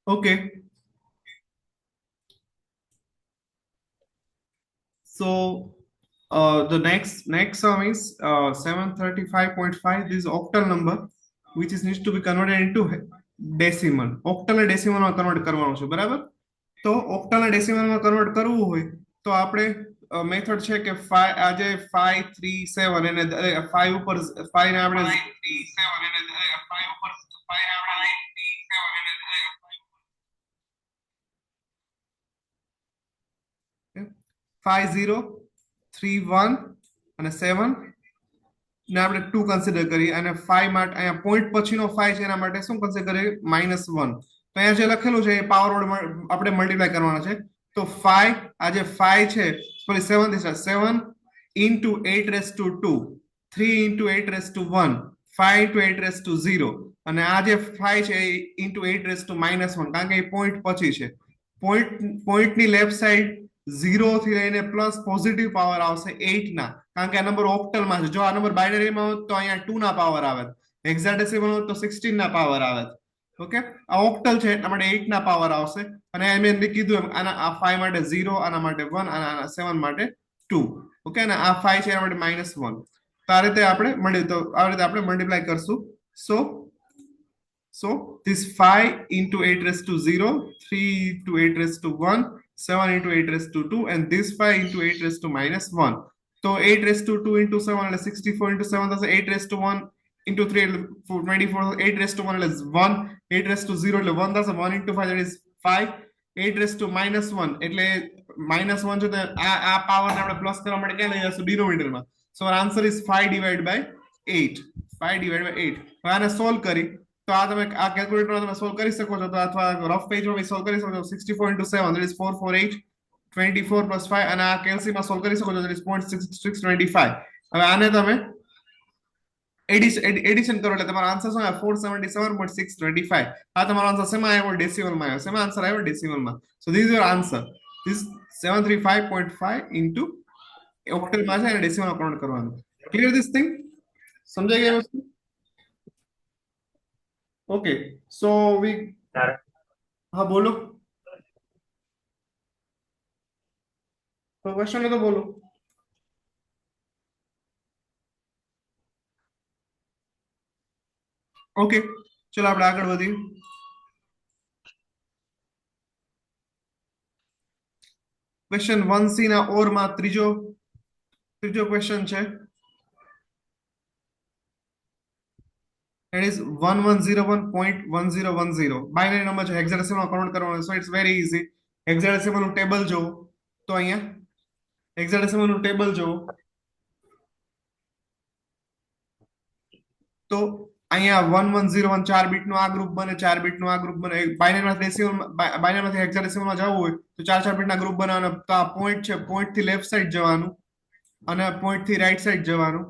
Okay, so the next sum is 735.5. This is octal number, which is needs to be converted into decimal. Octal ને decimal માં convert કરવાનો છે, બરાબર? તો octal ને decimal માં convert કરવું હોય તો આપણે મેથડ છે કે 5 આજે 537 એને 5 ઉપર 5 ને આપણે 5031 અને 7 ને આપણે 2 કન્સિડર કરીએ અને 5 માટે અહીંયા પોઈન્ટ પછીનો 5 છે એના માટે શું કન્સિડર કરીએ -1. તો અહીંયા જે લખેલું છે એ પાવર વડે આપણે મલ્ટીપ્લાય કરવાના છે. તો 5 આ જે 5 છે સોરી 7 થી 7 into 8 raised to 2, 3 into 8 raised to 1, 5 into 8 raised to 0 અને આ જે 5 છે એ into 8 raised to -1 કારણ કે એ પોઈન્ટ પછી છે. પોઈન્ટની લેફ્ટ સાઈડ 0 થી લઈને પ્લસ પોઝિટિવ પાવર આવશે 8 ના, કારણ કે આ નંબર ઓક્ટલમાં છે. જો આ નંબર બાઇનરીમાં હોત તો અહીંયા 2 ના પાવર આવે, હેક્સાડેસિમલ હોત તો 16 ના પાવર આવે. ઓકે, આ ઓક્ટલ છે એટલા માટે 8 ના પાવર આવશે. અને મેં કીધું એમ આના આ 5 માટે 0, આના માટે 1 અને આના 7 માટે 2. ઓકે, અને આ 5 છે એના માટે -1. તો આ રીતે આપણે મલ્ટીપ્લાય કરશું. સો this 5 into 8 raised to 0, 3 into 8 raised to 1, 7 into 8 raised to 2, and this 5 into 8 raised to -1. So 8 raised to 2 into 7 is 64 into 7, that's 8 raised to 1 into 3 24, 8 raised to 1 is 1, 8 raised to 0 is 1, that's 1 into 5, that is 5, 8 raised to -1 એટલે -1 છે તો આ power ને આપણે plus કરવા માટે ક્યાં લઈ જશું? ડિનોમિનેટરમાં. સો answer is 5 divided by 8. 5 divided by 8. હવે આને સોલ્વ કરી તો આ તમે આ કેલ્ક્યુલેટરમાં તમે સોલ્વ કરી શકો છો, તો અથવા રફ પેજમાં બી સોલ્વ કરી શકો છો. 64 into 7 that is 448, 24 plus 5 અને આ કેલ્સીમાં સોલ્વ કરી શકો છો, that is 0.625. હવે આને તમે એડિશન કરો એટલે તમારો આન્સર શું આવે? 477.625. આ તમારો આન્સર શેમાં આવ્યો? ડેસિમલમાં આવ્યો. શેમાં આન્સર આવ્યો? ડેસિમલમાં. So this is your answer. This 735.5 into ઓક્ટલમાં છે અને ડેસિમલમાં કન્વર્ટ કરવાનું. Clear this thing? સમજાઈ ગઈ વસ્તુ? ઓકે, સો વી હા બોલો, તો ક્વેશ્ચન તો બોલો. ઓકે, ચલો આપણે આગળ વધીએ. ક્વેશ્ચન 1C ના ઓર માં ત્રીજો ક્વેશ્ચન છે. It is 1101.1010. બાઇનરી નંબર છે, હેક્સાડેસિમલમાં કન્વર્ટ કરવાનો. So it's very easy. હેક્સાડેસિમલ નું ટેબલ જોવો તો અહીંયા હેક્સાડેસિમલ નું ટેબલ જોવો તો અહીંયા 1101 4 બીટ નું આ ગ્રુપ બને, 4 બીટ નું આ ગ્રુપ બને. બાઇનરીમાંથી હેક્સાડેસિમલમાં જવું હોય તો 4 બીટ ના ગ્રુપ બનાવવાના. તો આ પોઈન્ટ છે, પોઈન્ટ થી લેફ્ટ સાઈડ જવાનું અને પોઈન્ટ થી રાઈટ સાઈડ જવાનું.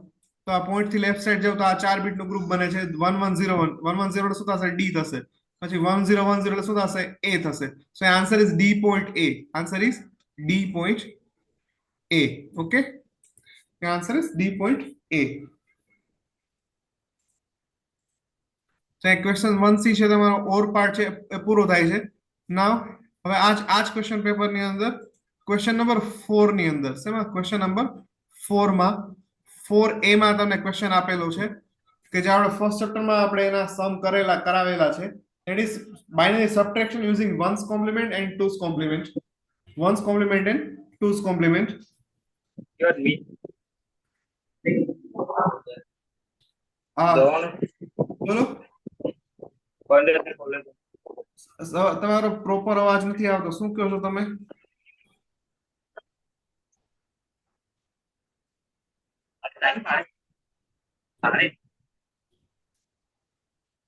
તો આ પોઈન્ટ થી લેફ્ટ સાઈડ જાવ તો આ 4 બીટ નું ગ્રુપ બને છે. 1101 110 શું થશે? ડી થશે. પછી 1010 એટલે શું થશે? એ થશે. So answer is D point A. Answer is D point A. Okay, answer is D point A. Question 1C છે તમારો ઓર પાર્ટ છે એ પૂરો થાય છે. નાવ હવે આજ ક્વેશ્ચન પેપર ની અંદર ક્વેશ્ચન નંબર 4 ની અંદર શેમાં? ક્વેશ્ચન નંબર 4 માં 4A માં તમને ક્વેશ્ચન આપેલો છે કે જે આપણે ફર્સ્ટ ચેપ્ટરમાં આપણે એના સમ કરાવેલા છે. It is binary subtraction using one's complement and two's complement. One's complement and two's complement. હા બોલો, તમારો પ્રોપર અવાજ નથી આવતો. શું કહો છો તમે?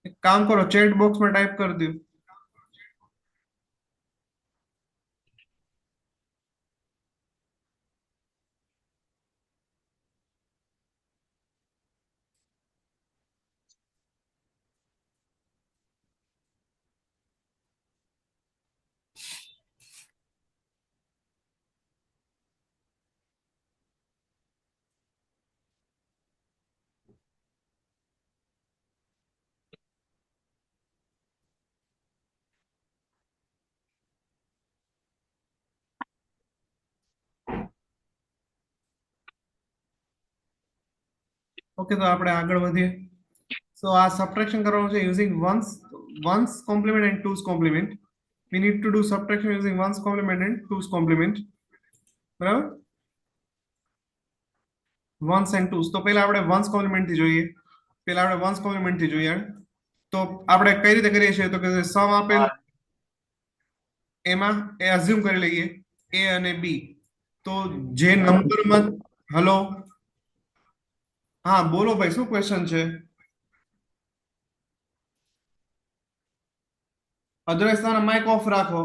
એક કામ કરો, ચેટ બોક્સમાં ટાઈપ કરી દો. ઓકે, તો આપણે આગળ વધીએ. સો આ સબટ્રેક્શન કરવાનું છે using one's complement and two's complement. We need to do subtraction using one's complement and two's complement. બરાબર, વન્સ એન્ડ ટુસ. તો પહેલા આપણે વન્સ કોમ્પ્લિમેન્ટ થી જોઈએ. તો આપણે કઈ રીતે કરીએ છીએ, તો કે સમ આપેલ એમાં એ અઝ્યુમ કરી લઈએ એ અને બી. તો જે નંબરમાં, હલો, હા બોલો ભાઈ, શું ક્વેશ્ચન છે? અદરવાઇઝ તમારા માઇક ઓફ રાખો.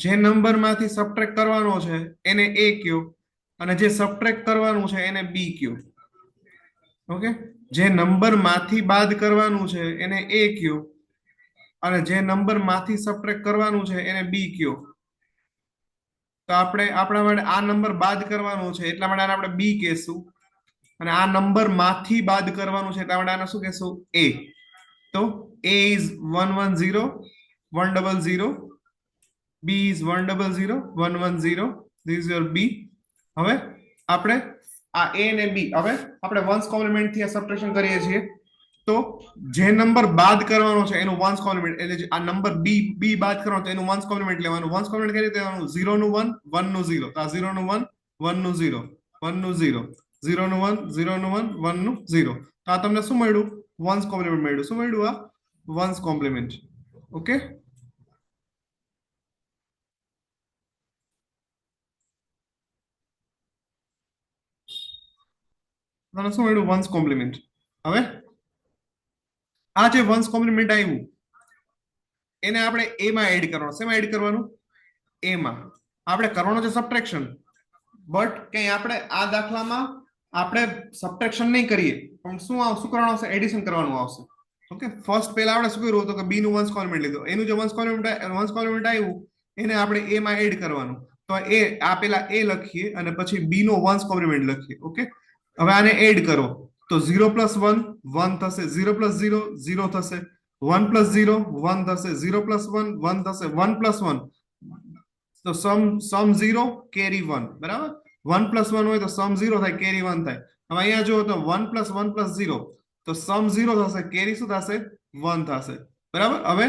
જે નંબર માંથી સબટ્રેક્ટ કરવાનો છે એને એ કયો, અને જે સબટ્રેક્ટ કરવાનું છે એને બી કયો. ઓકે, જે નંબર માંથી બાદ કરવાનું છે એને એ કયો, અને જે નંબર માંથી સબટ્રેક્ટ કરવાનું છે એને બી કયો. તો આપણે આપણા માટે આ નંબર બાદ કરવાનો છે એટલા માટે આને આપણે બી કહેશું, અને આ નંબર માંથી બાદ કરવાનું છે એટલા માટે આને શું કહેશું? એ. તો a is 110 100, b is 100 110. This is your b. હવે આપણે આ a ને b, હવે આપણે વન્સ કોમ્પ્લિમેન્ટ થી આ સબટ્રેક્શન કરીએ છીએ. તો જે નંબર બાદ કરવાનો છે એનું વન્સ કોમ્પ્લિમેન્ટ, એટલે આ નંબર બી બાદ કરવાનો તો એનું વન્સ કોમ્પ્લિમેન્ટ લેવાનું. વન્સ કોમ્પ્લિમેન્ટ કઈ રીતે લેવાનું? 0 નું 1 1 નું 0. તો આ 0 નું 1 1 નું 0 1 નું 0 0 નું 1 0 નું 1 1 નું 0. તો આ તમને શું મળ્યું? વન્સ કોમ્પ્લિમેન્ટ મળ્યું. શું મળ્યું? આ વન્સ કોમ્પ્લિમેન્ટ. ઓકે, તમને શું મળ્યું? Once compliment. હવે આ જે વન્સ કોમ્પ્લિમેન્ટ આવ્યું એને આપણે એ માં એડ કરવાનું. શેમાં એડ કરવાનું? એ માં. આપણે કરવાનો છે સબટ્રેક્શન, બટ કઈ આપણે આ દાખલામાં આપણે સબટ્રેક્શન નહીં કરીએ, પણ શું કરવાનું આવશે? એડિશન કરવાનું આવશે. ઓકે, ફર્સ્ટ પહેલા આપણે શું કર્યું હતું કે બી નું વન્સ કોમ્પ્લિમેન્ટ લીધું, એનું જે વન્સ કોમ્પ્લિમેન્ટ આવ્યું એને આપણે એ માં એડ કરવાનું. તો એ આ પેલા એ લખીએ અને પછી બી નો વન્સ કોમ્પ્લિમેન્ટ લખીએ. ઓકે, હવે આને એડ કરો તો 0 + 1 1 થશે, 0 + 0 0 થશે, 1 + 0 1 થશે, 0 + 1 1 થશે, 1 + 1 તો સમ 0 કેરી 1. બરાબર, 1 + 1 હોય તો સમ 0 થાય, કેરી 1 થાય. હવે અહીંયા જો તો 1 + 1 + 0 તો સમ 0 થશે, કેરી શું થશે? 1 થશે. બરાબર, હવે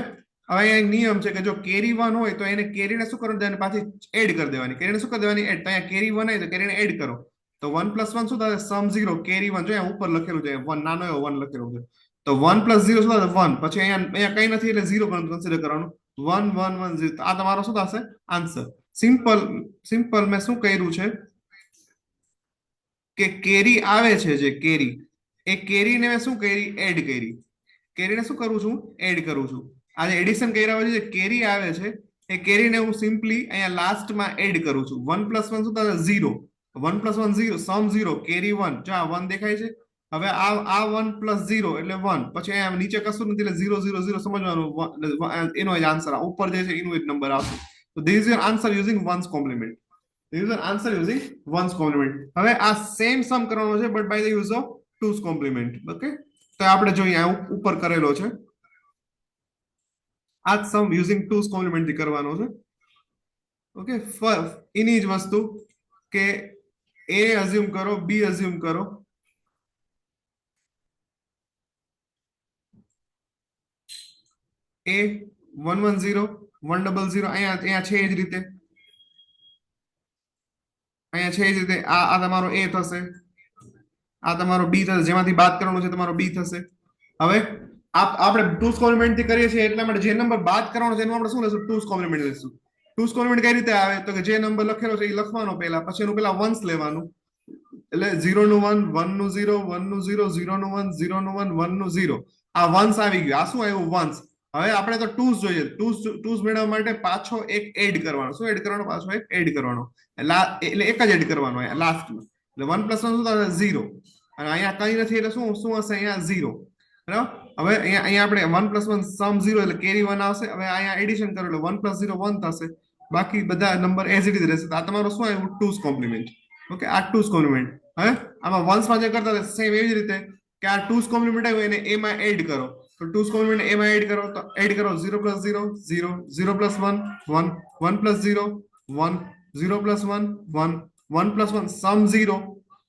અહીંયા એક નિયમ છે કે જો કેરી 1 હોય તો એને કેરીને શું કરવાનું? તેને પાછી એડ કરી દેવાની. કેરીને શું કરી દેવાની? એડ. તો અહીંયા કેરી 1 હોય તો કેરીને એડ કરો. તો 1 + 1 શું થશે? સમ 0 કેરી 1. જો અહીંયા ઉપર લખેલું છે 1, નાનો એવો 1 લખેલું છે. તો 1 + 0 શું થશે? 1. પછી અહીંયા કઈ નથી એટલે 0 કન્સિડર કરવાનું. 1 1 1 0. આ તમારો શું થશે? આન્સર. સિમ્પલ મેં શું કર્યું છે કે કેરી આવે છે, જે કેરી, એ કેરીને મેં શું કરી? એડ કરી. કેરીને શું કરું છું? એડ કરું છું. આ જે એડિશન કર્યા પછી જે કેરી આવે છે એ કેરીને હું સિમ્પલી અહીંયા લાસ્ટમાં એડ કરું છું. 1 + 1 શું થશે? 0. 1 + 1 0, સમ 0 કેરી 1. જો આ 1 દેખાય છે. હવે આ 1 + 0 એટલે 1. પછી અહીંયા નીચે કશું નથી એટલે 0 0 0 સમજવાનું, એનો જ આન્સર ઉપર જે છે એનો જ નંબર આવશે. તો this is your answer using one's compliment. This is an answer using ones complement. હવે આ સેમ સમ કરવાનો છે but by the use of two's complement. Okay, તો આપણે જોઈએ આ ઉપર કરેલો છે. આ સમ યુઝિંગ ટુસ કોમ્પ્લિમેન્ટ થી કરવાનો છે. ઓકે, એની જ વસ્તુ કે એ અઝ્યુમ કરો, બી અઝ્યુમ કરો, એ 110 100 અહીંયા છે એ જ રીતે, અહીંયા છે એ જ રીતે. આ તમારો એ થશે, આ તમારો બી થશે, જેમાંથી બાદ કરવાનો છે તમારો બી થશે. હવે આપણે ટુસ કોમ્પ્લિમેન્ટ થી કરીએ છીએ એટલા માટે જે નંબર બાદ કરવાનો છે એનું આપણે શું લેશું? ટુસ કોમ્પ્લિમેન્ટ લેશું. ટુસ કોમ્પ્લિમેન્ટ કઈ રીતે આવે? તો કે જે નંબર લખેલો છે એ લખવાનો પહેલા, પછી એનું પહેલા વન્સ લેવાનું. એટલે 0 નું 1 1 નું 0 1 નું 0 0 નું 1 0 નું 1 1 નું 0. આ વન્સ આવી ગયું. આ શું આવ્યું? વન્સ. હવે આપણે તો ટુસ જોઈએ. ટુસ મેળવવા માટે પાછો એક એડ કરવાનો. શું એડ કરવાનો? પાછો એક એડ કરવાનો. એટલે એક જ એડ કરવાનો લાસ્ટમાં. એટલે 1 + 1 શું થશે? 0. અને અહીંયા કઈ નથી એટલે શું હશે? અહીંયા 0. બરાબર, હવે અહીંયા આપણે 1 + 1 સમ 0 એટલે કેરી 1 આવશે. હવે અહીંયા એડિશન કરો એટલે 1 + 0 1 થશે. બાકી બધા નંબર એઝ ઇટ ઇઝ રહેશે. આ તમારો શું આવ્યું? ટુસ કોમ્પ્લિમેન્ટ. ઓકે, આ ટુસ કોમ્પ્લિમેન્ટ. હવે આમાં વન્સમાં જે કરતા સેમ એવી જ રીતે કે આ ટુસ કોમ્પ્લિમેન્ટ આવ્યું એને એ માં એડ કરો. તો ટુસ કોમ્પ્લિમેન્ટ એ માં એડ કરો તો એડ કરો 0 + 0 0 0 + 1 1 1 + 0 1 0 + 1 1 1 + 1 સમ 0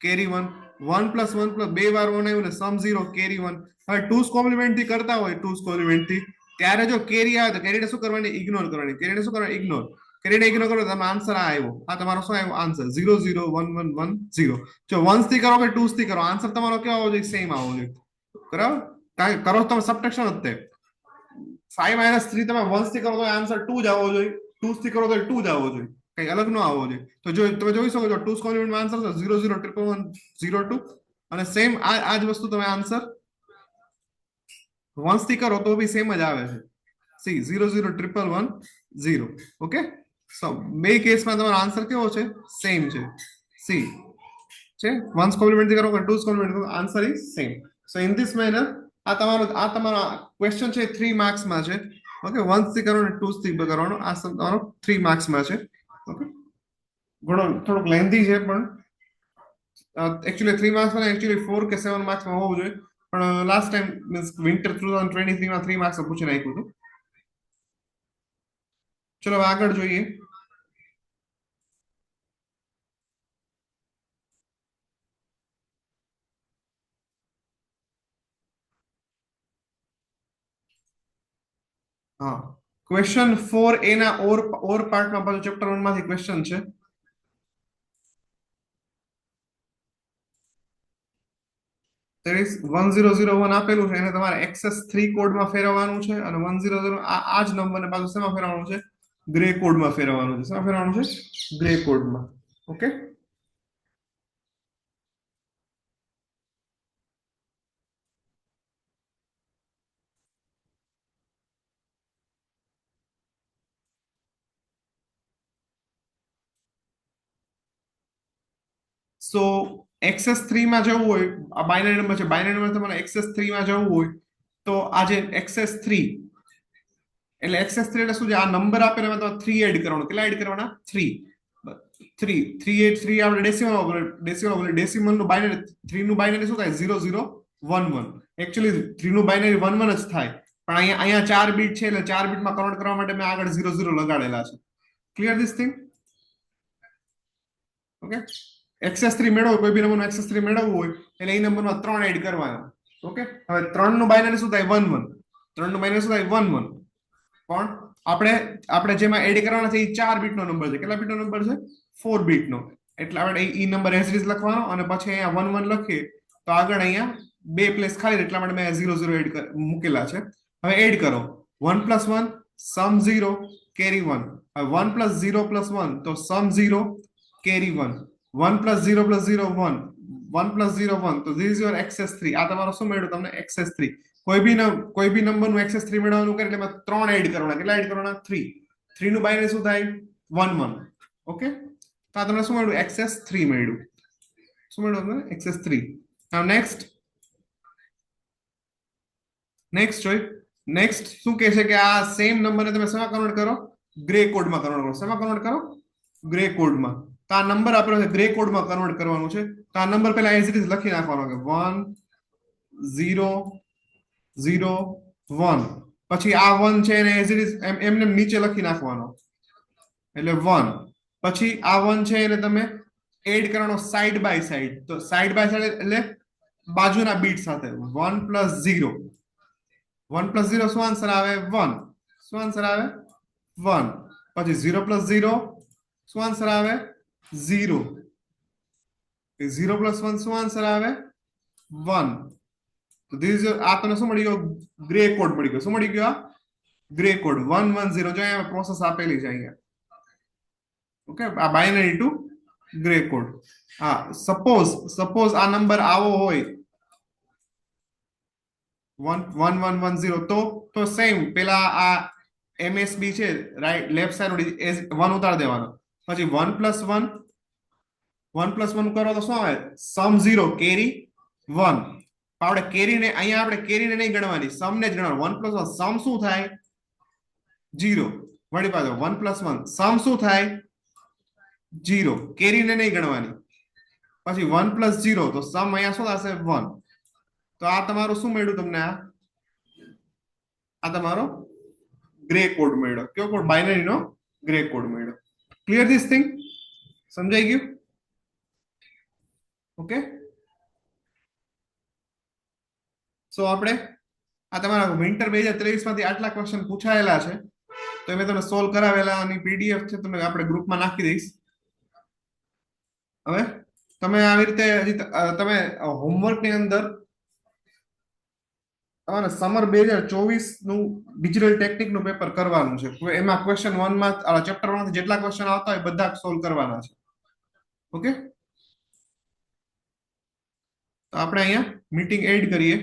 કેરી 1 1 + 1 + બે વાર 1 આવ્યું ને સમ 0 કેરી 1 હવે ટુસ કોમ્પ્લિમેન્ટ થી કરતા હોય ટુસ કોમ્પ્લિમેન્ટ થી ત્યારે જો કેરી આવે તો કેરીને શું કરવાની ઇગ્નોર કરવાની કેરીને શું કરવાની ઇગ્નોર કેરીને ઇગ્નોર કરો તમે આન્સર આ આવ્યો આ તમારો શું આવ્યો આન્સર 0 0 1 1 1 0 જો વન્સ થી કરો કે ટુસ થી કરો આન્સર તમારો કેવો આવવો જોઈએ સેમ આવવો જોઈએ બરાબર કારણ કરો તમે સબટ્રેક્શન જ તે 5 - 3 તમે વન્સ થી કરો તો આન્સર 2 જ આવવો જોઈએ ટુસ થી કરો તો 2 જ આવવો જોઈએ કઈ અલગ ન આવવો જોઈએ તો જો તમે જોઈ શકો છો ટુસ કોમ્પ્લિમેન્ટમાં આન્સર છે 0 0 1 1 0 2 અને સેમ આ જ વસ્તુ તમે આન્સર વન્સ થી કરો તો બી સેમ જ આવે છે સી 0 0 1 1 0 ઓકે સો બે કેસમાં તમારો આન્સર કેવો છે સેમ છે સી છે વન્સ કોમ્પ્લિમેન્ટ થી કરો કે two's complement answer is same so in this manner આ તમારો ક્વેશ્ચન છે 3 માર્ક્સ માં છે ઓકે વન્સ થી કરો ને ટુસ થી કરવાનો આ તમારો 3 માર્ક્સ માં છે ઓકે ઘણો થોડુંક લેન્ધી છે પણ એકચ્યુઅલી 3 માર્ક્સ માં એકચ્યુઅલી 4 કે 7 માર્ક્સ માં હોવું જોઈએ પણ લાસ્ટ ટાઈમ મીન્સ વિન્ટર 2023 માં 3 માર્ક્સ પૂછી નાખ્યું હતું ચલો આગળ જોઈએ હા ક્વેશ્ચન 4 એ ના ઓર પાર્ટમાં પાછું ચેપ્ટર 1 માંથી ક્વેશ્ચન છે there is 1001 આપેલું છે એને તમારે XS3 કોડમાં ફેરવવાનું છે અને 100 આ જ નંબરને પાછું શેમાં ફેરવવાનું છે ગ્રે કોડમાં ફેરવવાનું છે શેમાં ફેરવવાનું છે ગ્રે કોડમાં ઓકે સો XS3 માં જવું હોય આ બાઇનરી નંબર છે બાઇનરી નંબર તમારે XS3 માં જવું હોય તો આ જે XS3 એટલે XS3 એટલે શું છે આ નંબર આપેલો એમાં તમારે 3 એડ કરવાનો કેટલા એડ કરવાના 3 3 3 8 3 આપણે ડેસિમલ નું બાઇનરી 3 નું બાઇનરી શું થાય 0 0 1 1 એકચ્યુઅલી 3 નું બાઇનરી 1 1 જ થાય પણ અહીંયા 4 બીટ છે એટલે 4 બીટમાં કન્વર્ટ કરવા માટે મેં આગળ 0 0 લગાડેલા છે clear this thing okay XS3 મેળવો કોઈ બી નંબરનો XS3 મેળવવું હોય એટલે એ નંબરમાં 3 એડ કરવાના ઓકે હવે 3 નું બાઇનરી શું થાય 1 1 3 નું બાઇનરી શું થાય 1 1 પણ આપણે જેમાં એડ કરવાના છે એ 4 બીટ નો નંબર છે કેટલા બીટ નો નંબર છે 4 બીટ નો એટલે આપણે ઈ નંબર એઝ ઇટ ઇઝ લખવાનો અને પછી અહીંયા 1 1 લખીએ તો આગળ અહીંયા બે પ્લેસ ખાલી એટલા માટે મેં 0 0 એડ મૂકેલા છે હવે એડ કરો 1 + 1 સમ 0 કેરી 1 હવે 1 + 0 + 1 તો સમ 0 કેરી 1 1 + 0 + 0 1 1 + 0 1 તો ધીસ ઇઝ યોર XS3 આ તમારો શું મળ્યું તમને XS3 કોઈ બી નંબર નું XS3 મેળવવાનું કરે એટલે એમાં 3 એડ કરવાના કેટલા એડ કરવાના 3 3 નું બાઇનરી શું થાય 1 1 ઓકે તો આ તમને શું મળ્યું XS3 મળ્યું શું મળ્યું તમને XS3 now નેક્સ્ટ જોઈ નેક્સ્ટ શું કહે છે કે આ સેમ નંબરને તમે શેમાં કન્વર્ટ કરો ગ્રે કોડમાં કન્વર્ટ કરો શેમાં કન્વર્ટ કરો ગ્રે કોડમાં તો આ નંબર આપણે ગ્રે કોડમાં કન્વર્ટ કરવાનું છે તો આ નંબર પહેલા એઝ ઇટ ઇઝ લખી નાખવાનો કે 1 0 0 1 પછી આ 1 છે એને એઝ ઇટ ઇઝ એમને નીચે લખી નાખવાનો એટલે 1 પછી આ 1 છે એને તમે એડ કરવાનો સાઈડ બાય સાઈડ તો સાઈડ બાય સાઈડ એટલે બાજુના બીટ સાથે 1 + 0 1 + 0 શું આન્સર આવે 1 શું આન્સર આવે 1 પછી 0 + 0 શું આન્સર આવે 0 0 + 1 શું આન્સર આવે 1 તો ધીસ આ તમને શું મળી ગયો ગ્રે કોડ મળી ગયો શું મળી ગયો આ ગ્રે કોડ 1 1 0 જો અહીંયા પ્રોસેસ આપેલી છે અહીંયા ઓકે આ બાઇનરી ટુ ગ્રે કોડ હા સપોઝ આ નંબર આવો હોય 1 1 1 1 0 તો સેમ પેલા આ MSB છે રાઈટ લેફ્ટ સાઈડ 1 ઉતાર દેવાનો પછી 1 + 1 1 + 1 કરો તો શું આવે સમ 0 કેરી 1 આપણે કેરીને અહીંયા આપણે કેરીને નહીં ગણવાની સમને જ ગણવાનું 1 + 1 સમ શું થાય 0 વળી પાછો 1 + 1 સમ શું થાય 0 કેરીને નહીં ગણવાની પછી 1 + 0 તો સમ અહીંયા શું થશે 1 તો આ તમારું શું મળ્યું તમને આ તમારો ગ્રે કોડ મળ્યો કયો કોડ બાઇનરી નો ગ્રે કોડ મળ્યો ક્લિયર ધીસ થિંગ સમજાઈ ગયું ઓકે, સો આપણે આ તમારા વિન્ટર 2023 માંથી આટલા ક્વેશ્ચન પૂછાયેલા છે, તો મેં તમને સોલ્વ કરાવેલા અને પીડીએફ છે તમને આપણે ગ્રુપમાં નાખી દઈશ. હવે તમે આવી રીતે તમે હોમવર્ક ની અંદર તમારે સમર 2024 નું ડિજિટલ ટેકનિક નું પેપર કરવાનું છે. એમાં ક્વેશ્ચન 1 માં ચેપ્ટર 1 માંથી જેટલા ક્વેશ્ચન આવતા હોય બધા સોલ્વ કરવાના છે. ઓકે, તો આપણે અહીંયા મીટિંગ એડ કરીએ.